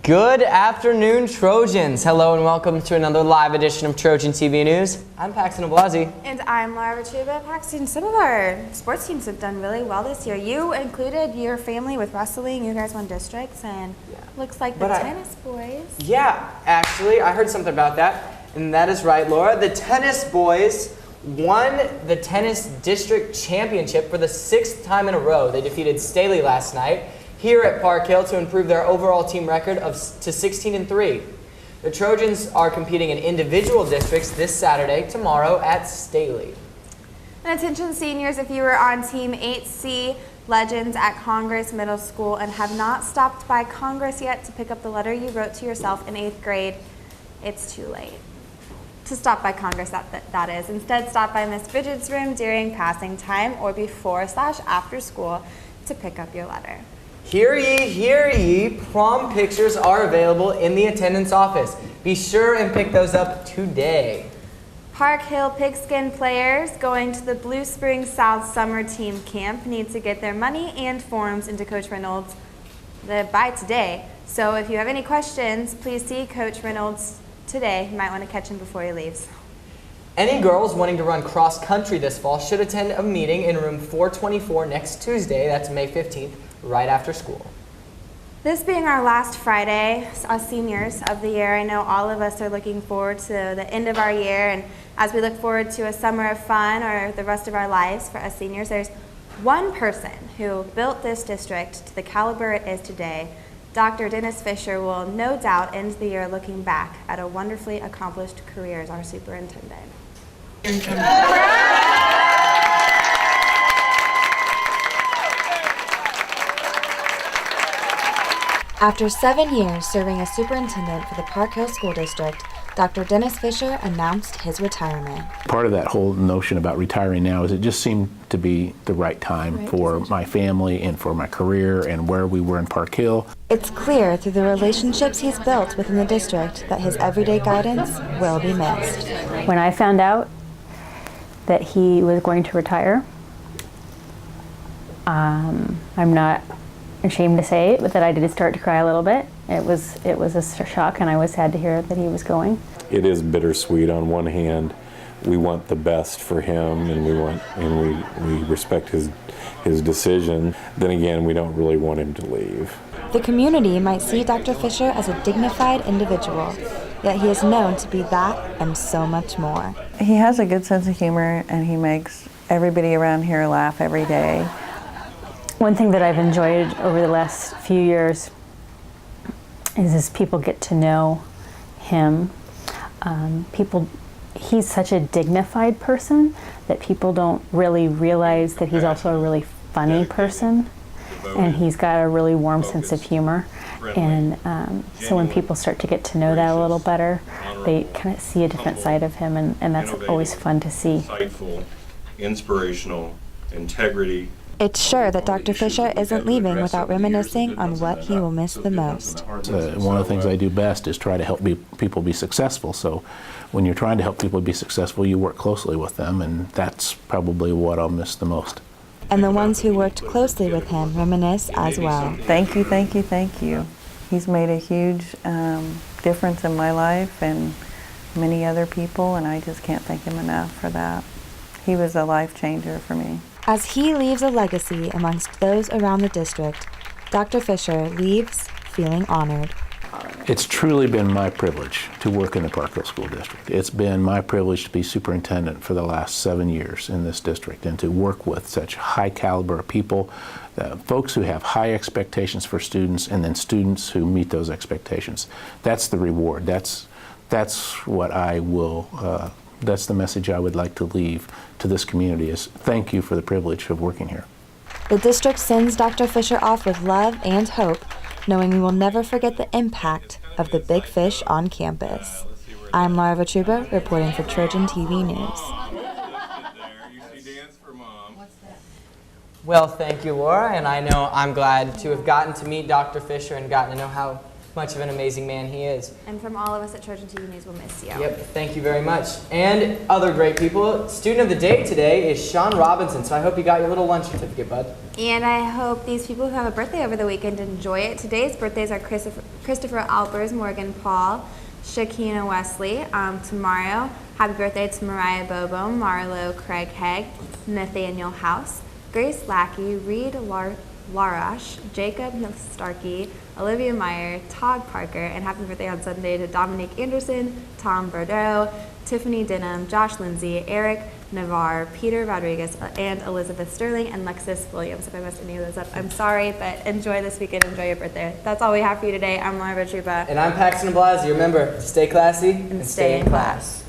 Good afternoon, Trojans. Hello and welcome to another live edition of Trojan TV News. I'm Paxton Ablasi. And I'm Laura Chuba. Paxton, some of our sports teams have done really well this year. You included your family with wrestling. You guys won districts, and looks like the tennis boys. Yeah, actually, I heard something about that, and that is right, Laura. The tennis boys won the tennis district championship for the 6th time in a row. They defeated Staley last night here at Park Hill to improve their overall team record to 16-3. The Trojans are competing in individual districts this Saturday, tomorrow at Staley. And attention seniors, if you were on Team 8C Legends at Congress Middle School and have not stopped by Congress yet to pick up the letter you wrote to yourself in 8th grade, it's too late to stop by Congress, that is. Instead, stop by Miss Bridget's room during passing time or before/after school to pick up your letter. Hear ye, prom pictures are available in the attendance office. Be sure and pick those up today. Park Hill Pigskin players going to the Blue Springs South Summer Team Camp need to get their money and forms into Coach Reynolds by today. So if you have any questions, please see Coach Reynolds today. You might want to catch him before he leaves. Any girls wanting to run cross country this fall should attend a meeting in room 424 next Tuesday, that's May 15th, right after school. This being our last Friday, us seniors of the year, I know all of us are looking forward to the end of our year, and as we look forward to a summer of fun or the rest of our lives for us seniors, there's one person who built this district to the caliber it is today. Dr. Dennis Fisher will no doubt end the year looking back at a wonderfully accomplished career as our superintendent. After 7 years serving as superintendent for the Park Hill School District, Dr. Dennis Fisher announced his retirement. Part of that whole notion about retiring now is it just seemed to be the right time for my family and for my career and where we were in Park Hill. It's clear through the relationships he's built within the district that his everyday guidance will be missed. When I found out that he was going to retire, I'm not ashamed to say it, but that I did start to cry a little bit. It was a shock, and I was sad to hear that he was going. It is bittersweet. On one hand, we want the best for him, and we respect his decision. Then again, we don't really want him to leave. The community might see Dr. Fisher as a dignified individual, yet he is known to be that and so much more. He has a good sense of humor, and he makes everybody around here laugh every day. One thing that I've enjoyed over the last few years is as people get to know him. He's such a dignified person that people don't really realize that he's also a really funny person, and he's got a really warm sense of humor. And so when people start to get to know that a little better, they kind of see a different side of him, and that's always fun to see. Insightful, inspirational, integrity. It's sure that Dr. Fisher isn't leaving without reminiscing on what he will miss the most. One of the things I do best is try to help people be successful. So when you're trying to help people be successful, you work closely with them, and that's probably what I'll miss the most. And the ones who worked closely with him reminisce as well. Thank you, thank you, thank you. He's made a huge difference in my life and many other people, and I just can't thank him enough for that. He was a life changer for me. As he leaves a legacy amongst those around the district, Dr. Fisher leaves feeling honored. It's truly been my privilege to work in the Park Hill School District. It's been my privilege to be superintendent for the last 7 years in this district and to work with such high caliber people, folks who have high expectations for students, and then students who meet those expectations. That's the reward. That's what I will. That's the message I would like to leave to this community is thank you for the privilege of working here. The district sends Dr. Fisher off with love and hope, knowing we will never forget the impact of the big fish on campus. I'm Laura Vachuba, reporting for Trojan TV News. Well, thank you, Laura, and I know I'm glad to have gotten to meet Dr. Fisher and gotten to know how much of an amazing man he is. And from all of us at Trojan TV News, we'll miss you. Yep, thank you very much. And other great people. Student of the day today is Sean Robinson, so I hope you got your little lunch certificate, bud. And I hope these people who have a birthday over the weekend enjoy it. Today's birthdays are Christopher Alpers, Morgan Paul, Shakina Wesley, tomorrow. Happy birthday to Mariah Bobo, Marlo Craig Hegg, Nathaniel House, Grace Lackey, Reed Larash, Jacob Starkey, Olivia Meyer, Todd Parker, and happy birthday on Sunday to Dominique Anderson, Tom Bordeaux, Tiffany Denham, Josh Lindsay, Eric Navarre, Peter Rodriguez, and Elizabeth Sterling, and Lexus Williams. If I messed any of those up, I'm sorry, but enjoy this weekend, enjoy your birthday. That's all we have for you today. I'm Laura Truba. And I'm Paxton Blasey. Remember, stay classy and stay in class.